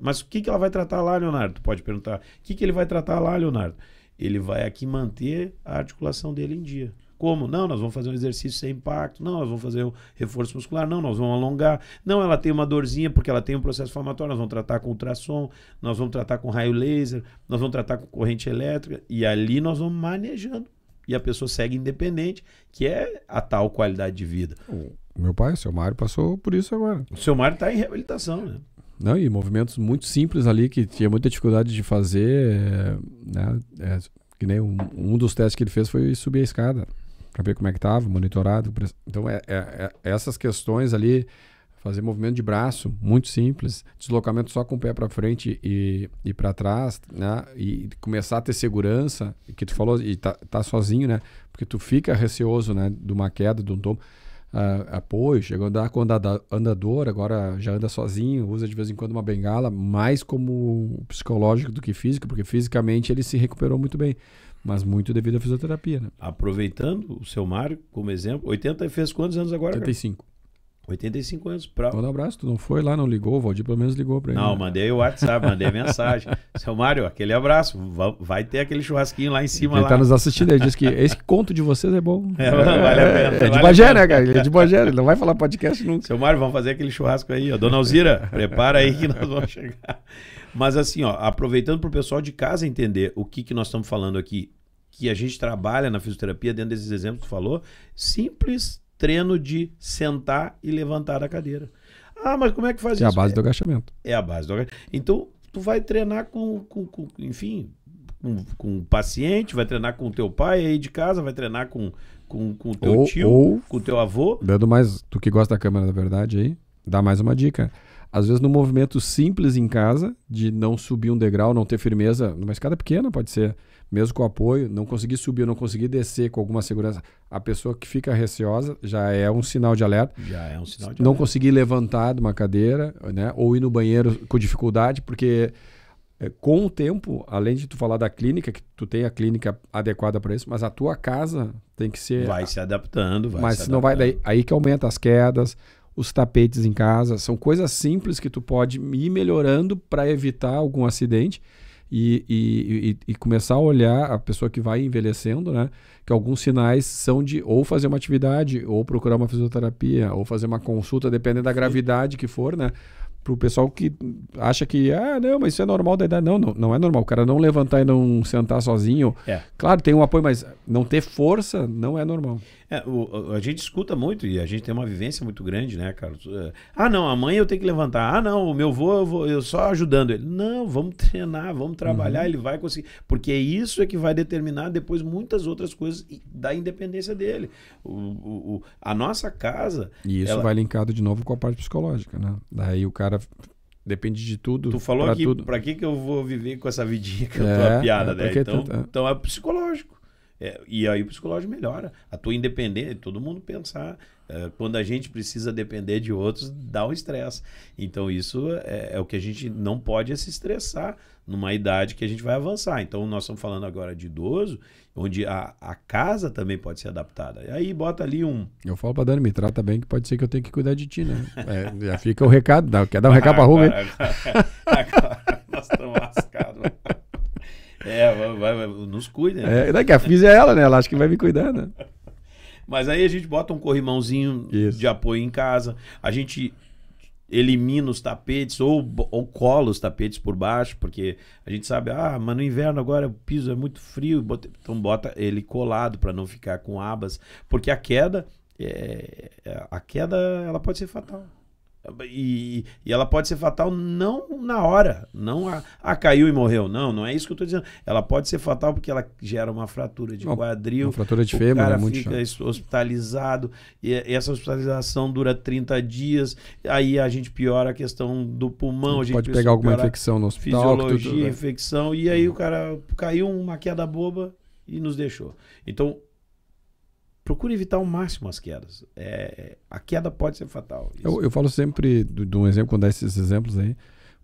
Mas o que ela vai tratar lá, Leonardo? Tu pode perguntar. O que ele vai tratar lá, Leonardo? Ele vai aqui manter a articulação dele em dia. Como? Não, nós vamos fazer um exercício sem impacto. Não, nós vamos fazer um reforço muscular. Não, nós vamos alongar. Não, ela tem uma dorzinha porque ela tem um processo inflamatório. Nós vamos tratar com ultrassom, nós vamos tratar com raio laser, nós vamos tratar com corrente elétrica. E ali nós vamos manejando. E a pessoa segue independente, que é a tal qualidade de vida. O meu pai, o seu Mário, passou por isso agora. O seu Mário está em reabilitação, né? Não, e movimentos muito simples ali que tinha muita dificuldade de fazer. Que nem um dos testes que ele fez foi subir a escada para ver como é que estava, monitorado. Então, essas questões ali, fazer movimento de braço, muito simples, deslocamento só com o pé para frente e para trás, né? E começar a ter segurança, que tu falou, e tá sozinho, né? Porque tu fica receoso, né? De uma queda, de um tombo. Apoio, chegou a andar com andador, agora já anda sozinho, usa de vez em quando uma bengala, mais como psicológico do que físico, porque fisicamente ele se recuperou muito bem, mas muito devido à fisioterapia, né? Aproveitando o seu Mário como exemplo, 80 fez quantos anos agora? 85. 85 anos. Manda um abraço, tu não foi lá, não ligou, o Valdir pelo menos ligou pra ele. Não, né? Mandei o WhatsApp, mandei mensagem. Seu Mário, aquele abraço, vai ter aquele churrasquinho lá em cima. Ele tá nos assistindo, ele disse que esse conto de vocês é bom. Vale a pena. É de Bagé, né, cara? Ele é de Bagé, ele não vai falar podcast nunca. Seu Mário, vamos fazer aquele churrasco aí, ó. Dona Alzira, prepara aí que nós vamos chegar. Mas assim, ó, aproveitando pro pessoal de casa entender o que nós estamos falando aqui, que a gente trabalha na fisioterapia, dentro desses exemplos que tu falou, simples treino de sentar e levantar da cadeira. Mas como é que faz isso? É a base do agachamento. É a base do agachamento. Então, tu vai treinar com o paciente, vai treinar com o teu pai aí de casa, vai treinar com o teu tio, com o teu avô. Dando mais, tu que gosta da câmera, na verdade, aí, dá mais uma dica. Às vezes, num movimento simples em casa, de não subir um degrau, não ter firmeza, numa escada pequena, pode ser mesmo com apoio, não conseguir subir, não conseguir descer com alguma segurança, a pessoa que fica receosa já é um sinal de alerta. Já é um sinal de não alerta. Conseguir levantar de uma cadeira, né? Ou ir no banheiro com dificuldade, porque com o tempo, além de tu falar da clínica, que tu tem a clínica adequada para isso, mas a tua casa tem que ser... Vai se adaptando, mas se não vai daí, aí que aumenta as quedas, os tapetes em casa, são coisas simples que tu pode ir melhorando para evitar algum acidente e começar a olhar a pessoa que vai envelhecendo, né? Que alguns sinais são de ou fazer uma atividade, ou procurar uma fisioterapia, ou fazer uma consulta, dependendo da gravidade que for, né? Para o pessoal que acha que, não, mas isso é normal da idade. Não é normal. O cara não levantar e não sentar sozinho. Claro, tem um apoio, mas não ter força não é normal. A gente escuta muito e a gente tem uma vivência muito grande, né, Carlos? Não, amanhã eu tenho que levantar. Não, o meu avô, eu só ajudando ele. Não, vamos treinar, vamos trabalhar, ele vai conseguir. Porque isso é que vai determinar depois muitas outras coisas da independência dele. A nossa casa... E isso vai linkado de novo com a parte psicológica, né? Daí o cara... Depende de tudo. Tu falou que pra que eu vou viver com essa vidinha que eu tô a piada, né? Então é psicológico. E aí o psicológico melhora. A tua independência, todo mundo pensar. Quando a gente precisa depender de outros, dá um estresse. Então isso é o que a gente não pode se estressar numa idade que a gente vai avançar. Então nós estamos falando agora de idoso, onde a casa também pode ser adaptada. Aí bota ali Eu falo pra Dani, me trata bem, que pode ser que eu tenha que cuidar de ti, né? Já fica o recado. Quer dar um recado pra Rubem? Agora nós estamos lascados. Nos cuida, né? Que a Físia é ela, né? Ela acha que vai me cuidar, né? Mas aí a gente bota um corrimãozinho de apoio em casa, a gente elimina os tapetes ou cola os tapetes por baixo, porque a gente sabe, mas no inverno agora o piso é muito frio, então bota ele colado para não ficar com abas, porque a queda ela pode ser fatal. E ela pode ser fatal não na hora, não caiu e morreu, não é isso que eu estou dizendo. Ela pode ser fatal porque ela gera uma fratura de quadril, uma fratura de fêmur, o cara fica hospitalizado, e essa hospitalização dura 30 dias, aí a gente piora a questão do pulmão, a gente pode pegar alguma infecção no hospital, fisiologia, infecção, e aí o cara caiu uma queda boba e nos deixou. Então procure evitar ao máximo as quedas. A queda pode ser fatal. Eu falo sempre de um exemplo, quando dá esses exemplos aí.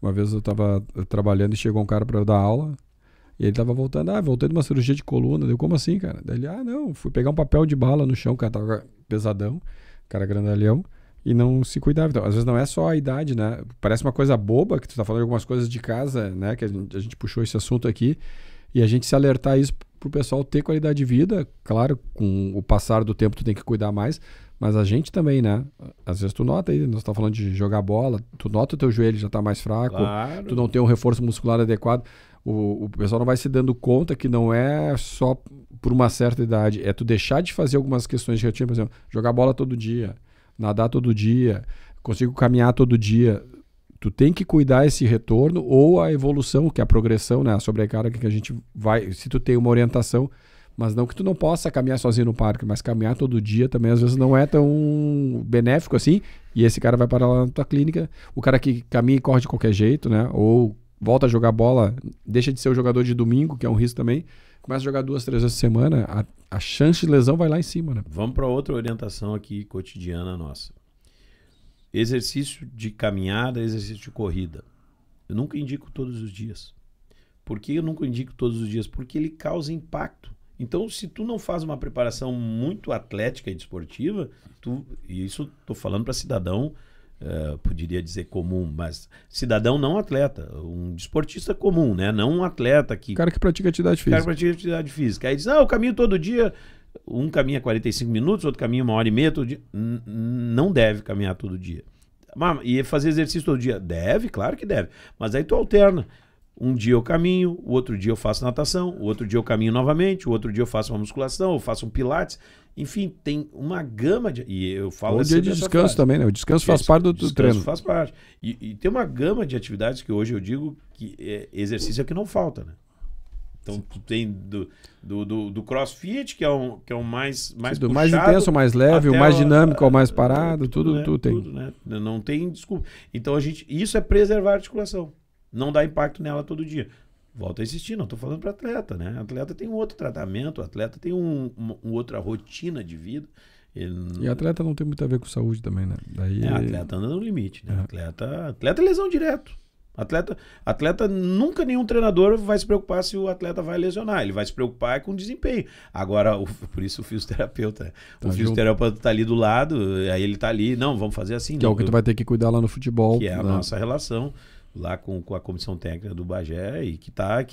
Uma vez eu estava trabalhando e chegou um cara para eu dar aula. E ele estava voltando. Voltei de uma cirurgia de coluna. Eu, como assim, cara? Daí ele, não, fui pegar um papel de bala no chão. O cara tava pesadão, cara grandalhão. E não se cuidava. Então, às vezes não é só a idade, né? Parece uma coisa boba, que tu tá falando de algumas coisas de casa, né? Que a gente puxou esse assunto aqui. E a gente se alertar isso pro pessoal ter qualidade de vida. Claro, com o passar do tempo tu tem que cuidar mais, mas a gente também, né? Às vezes tu nota aí, nós estamos falando de jogar bola, tu nota o teu joelho já tá mais fraco, claro. Tu não tem um reforço muscular adequado. O pessoal não vai se dando conta que não é só por uma certa idade, é tu deixar de fazer algumas questões de rotina, por exemplo, jogar bola todo dia, nadar todo dia, consigo caminhar todo dia. Tu tem que cuidar esse retorno ou a evolução, que é a progressão, né? A sobrecarga que a gente vai... Se tu tem uma orientação, mas não que tu não possa caminhar sozinho no parque, mas caminhar todo dia também às vezes não é tão benéfico assim, e esse cara vai parar lá na tua clínica. O cara que caminha e corre de qualquer jeito, né? Ou volta a jogar bola, deixa de ser o jogador de domingo, que é um risco também, começa a jogar 2, 3 vezes por semana, a chance de lesão vai lá em cima, né? Vamos para outra orientação aqui cotidiana nossa. Exercício de caminhada, exercício de corrida. Eu nunca indico todos os dias. Por que eu nunca indico todos os dias? Porque ele causa impacto. Então, se tu não faz uma preparação muito atlética e desportiva, e isso estou falando para cidadão, poderia dizer comum, mas cidadão não atleta, um desportista comum, né? Não um atleta que... O cara que pratica atividade física. O cara pratica atividade física. Aí diz, eu caminho todo dia... Um caminha 45 minutos, outro caminha 1h30 todo dia. Não deve caminhar todo dia. E fazer exercício todo dia? Deve, claro que deve. Mas aí tu alterna. Um dia eu caminho, o outro dia eu faço natação, o outro dia eu caminho novamente, o outro dia eu faço uma musculação, eu faço um pilates. Enfim, tem uma gama de... E eu falo o dia de descanso também, né? O descanso faz parte do treino. Faz parte. E tem uma gama de atividades que hoje eu digo que exercício é que não falta, né? Então tu tem do CrossFit, que é um mais puxado, do mais intenso, mais leve, o mais dinâmico, o mais parado, tudo, né? tudo tem. Tudo, né? Não tem desculpa. Então isso é preservar a articulação. Não dá impacto nela todo dia. volto a insistir, não estou falando para atleta, né? Atleta tem um outro tratamento, atleta tem uma outra rotina de vida. E atleta não tem muito a ver com saúde também, né? Daí... atleta anda no limite, né? Atleta é lesão direto. Atleta, nunca nenhum treinador vai se preocupar se o atleta vai lesionar. Ele vai se preocupar com o desempenho. Agora, por isso o fisioterapeuta. O fisioterapeuta está ali do lado, aí ele está ali, não, vamos fazer assim. Que é o que tu vai ter que cuidar lá no futebol. Que é a nossa relação lá com a comissão técnica do Bagé e que tá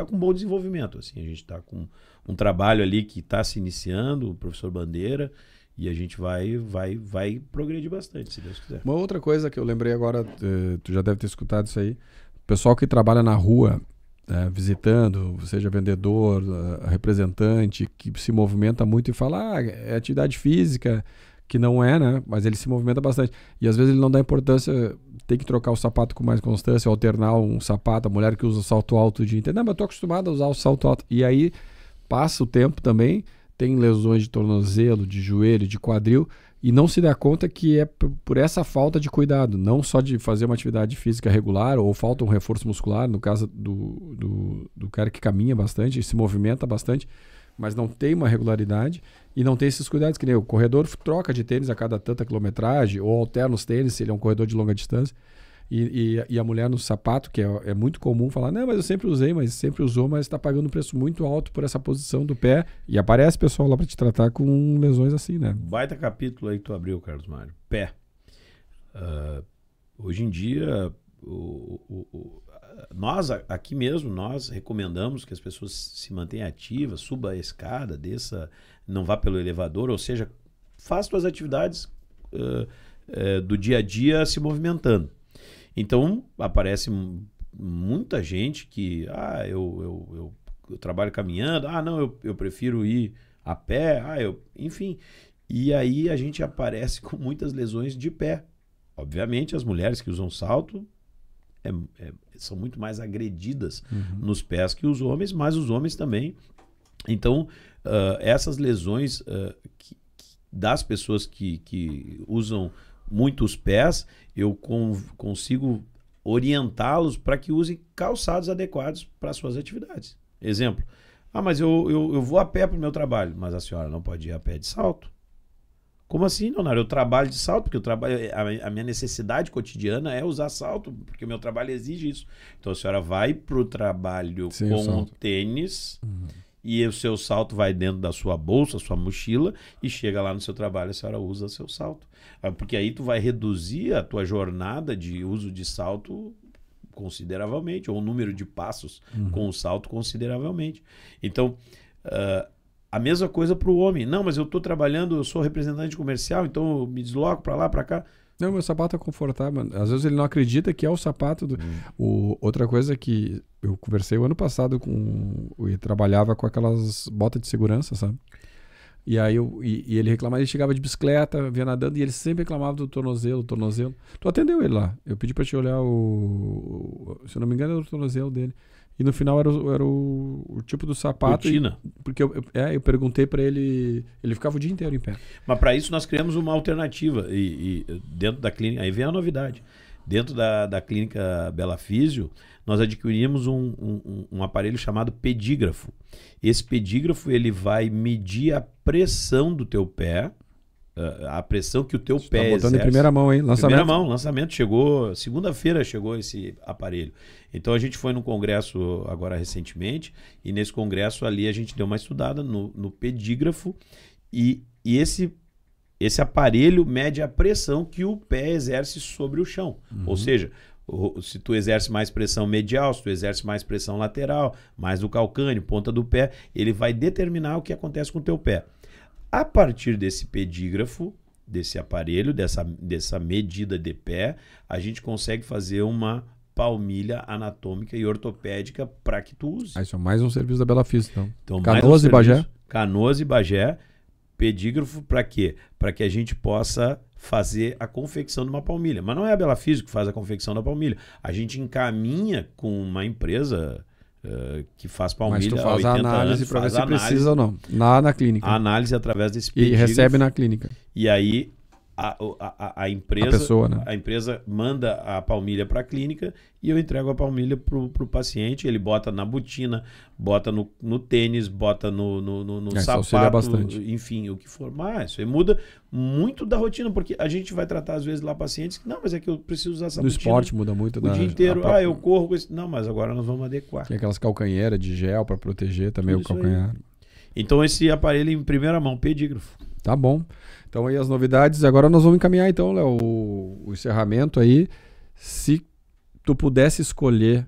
com bom desenvolvimento. Assim, a gente está com um trabalho ali que está se iniciando, o professor Bandeira, e a gente vai progredir bastante, se Deus quiser. Uma outra coisa que eu lembrei agora, tu já deve ter escutado isso aí, o pessoal que trabalha na rua, visitando, seja vendedor, representante, que se movimenta muito e fala, é atividade física, que não é, né? Mas ele se movimenta bastante. E às vezes ele não dá importância, tem que trocar o sapato com mais constância, alternar um sapato, a mulher que usa salto alto o dia inteiro. Não, mas eu tô acostumado a usar o salto alto. E aí passa o tempo também, tem lesões de tornozelo, de joelho, de quadril, e não se dá conta que é por essa falta de cuidado, não só de fazer uma atividade física regular, ou falta um reforço muscular, no caso do cara que caminha bastante, se movimenta bastante, mas não tem uma regularidade e não tem esses cuidados, que nem o corredor troca de tênis a cada tanta quilometragem, ou alterna os tênis se ele é um corredor de longa distância, e a mulher no sapato, que é muito comum falar, não, mas eu sempre usei, mas sempre usou, mas está pagando um preço muito alto por essa posição do pé, e aparece pessoal lá para te tratar com lesões assim, né? Baita capítulo aí que tu abriu, Carlos Mário. Pé. Hoje em dia, nós aqui mesmo, nós recomendamos que as pessoas se mantenham ativas, suba a escada, desça, não vá pelo elevador, ou seja, faça suas atividades do dia a dia se movimentando. Então, aparece muita gente que, eu trabalho caminhando, não, eu prefiro ir a pé, enfim. E aí a gente aparece com muitas lesões de pé. Obviamente, as mulheres que usam salto são muito mais agredidas nos pés que os homens, mas os homens também. Então, essas lesões das pessoas que usam muito os pés, eu consigo orientá-los para que usem calçados adequados para suas atividades. Exemplo, mas eu vou a pé para o meu trabalho, mas a senhora não pode ir a pé de salto. Como assim, Leonardo? Eu trabalho de salto, porque a minha necessidade cotidiana é usar salto, porque o meu trabalho exige isso. Então a senhora vai para o trabalho com o tênis, e o seu salto vai dentro da sua bolsa, sua mochila, e chega lá no seu trabalho, a senhora usa seu salto. Porque aí tu vai reduzir a tua jornada de uso de salto consideravelmente, ou o número de passos com o salto consideravelmente. Então, a mesma coisa para o homem. Não, mas eu estou trabalhando, eu sou representante comercial, então eu me desloco para lá, para cá. Não, meu sapato é confortável. Às vezes ele não acredita que é o sapato. Outra coisa que eu conversei o ano passado eu trabalhava com aquelas botas de segurança, sabe? E aí ele reclamava, ele chegava de bicicleta, vinha nadando, e ele sempre reclamava do tornozelo. Tu atendeu ele lá. Eu pedi pra te olhar se eu não me engano, era o tornozelo dele. E no final era o tipo do sapato. Porque eu perguntei pra ele, ele ficava o dia inteiro em pé. Mas para isso nós criamos uma alternativa. E dentro da clínica, aí vem a novidade. Dentro da clínica Bela Físio, nós adquirimos um aparelho chamado pedígrafo. Esse pedígrafo ele vai medir a pressão do teu pé, a pressão que o teu pé exerce. Tá botando em primeira mão, hein? Lançamento. Primeira mão, lançamento. Segunda-feira chegou esse aparelho. Então a gente foi num congresso agora recentemente, e nesse congresso ali a gente deu uma estudada no pedígrafo, e esse aparelho mede a pressão que o pé exerce sobre o chão. Ou seja, se tu exerce mais pressão medial, se tu exerce mais pressão lateral, mais do calcâneo, ponta do pé, ele vai determinar o que acontece com o teu pé. A partir desse pedígrafo, desse aparelho, dessa medida de pé, a gente consegue fazer uma palmilha anatômica e ortopédica para que tu use. Isso é mais um serviço da Bela Físio, então. Canoas e Bagé. Canoas e Bagé. Pedígrafo para quê? Para que a gente possa fazer a confecção de uma palmilha. Mas não é a Bela Físio que faz a confecção da palmilha. A gente encaminha com uma empresa que faz palmilha. Mas tu faz a análise para ver se precisa ou não. Na clínica. A análise através desse pedígrafo. E recebe na clínica. E aí A empresa, A pessoa, né? a empresa manda a palmilha para a clínica e eu entrego a palmilha para o paciente. Ele bota na botina, bota no tênis, bota no Isso auxilia sapato, bastante. enfim, o que for. Mas isso aí muda muito da rotina, porque a gente vai tratar às vezes lá pacientes que, não, mas é que eu preciso usar essa No botina esporte muda muito. o dia inteiro. Eu corro com isso. Não, mas agora nós vamos adequar. Tem aquelas calcanheiras de gel para proteger também Tudo o calcanhar. Então esse aparelho em primeira mão, pedígrafo. Tá bom. Então aí as novidades. Agora nós vamos encaminhar então, Léo, o encerramento aí. Se tu pudesse escolher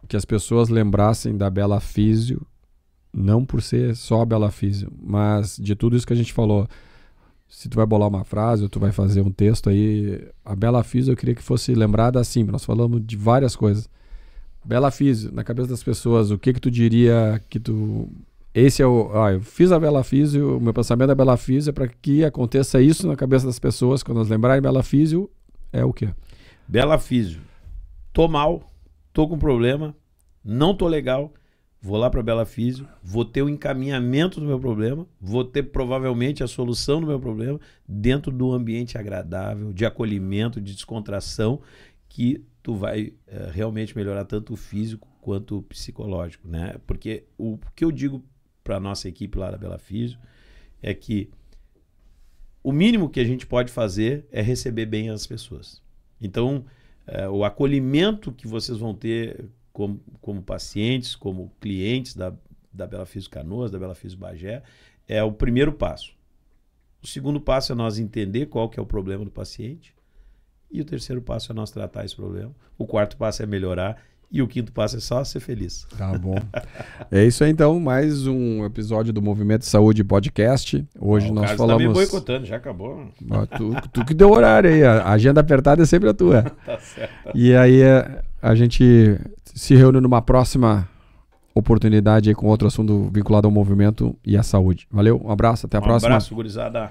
que as pessoas lembrassem da Bela Físio, não por ser só a Bela Físio, mas de tudo isso que a gente falou. Se tu vai bolar uma frase ou tu vai fazer um texto aí, a Bela Físio eu queria que fosse lembrada assim. Nós falamos de várias coisas. Bela Físio, na cabeça das pessoas, o que tu diria que tu... Esse é o... eu fiz a Bela Físio, o meu pensamento da Bela Físio é para que aconteça isso na cabeça das pessoas. Quando elas lembrarem Bela Físio, é o quê? Bela Físio. Tô mal, tô com problema, não tô legal, vou lá para Bela Físio, vou ter o encaminhamento do meu problema, vou ter provavelmente a solução do meu problema dentro do ambiente agradável, de acolhimento, de descontração, que tu vai realmente melhorar tanto o físico quanto o psicológico, né? Porque o que eu digo para a nossa equipe lá da Bela Físio é que o mínimo que a gente pode fazer é receber bem as pessoas. Então, o acolhimento que vocês vão ter como pacientes, como clientes da Bela Físio Canoas, da Bela Físio Bagé, é o primeiro passo. O segundo passo é nós entender qual que é o problema do paciente. E o terceiro passo é nós tratar esse problema. O quarto passo é melhorar. E o quinto passo é só ser feliz. Tá bom. É isso aí, então. Mais um episódio do Movimento de Saúde Podcast. Hoje nós falamos... Tá me boicotando, já acabou. Tu que deu horário aí. A agenda apertada é sempre a tua. Tá certo. E aí a gente se reúne numa próxima oportunidade aí com outro assunto vinculado ao movimento e à saúde. Valeu, um abraço, até a próxima. Um abraço, gurizada.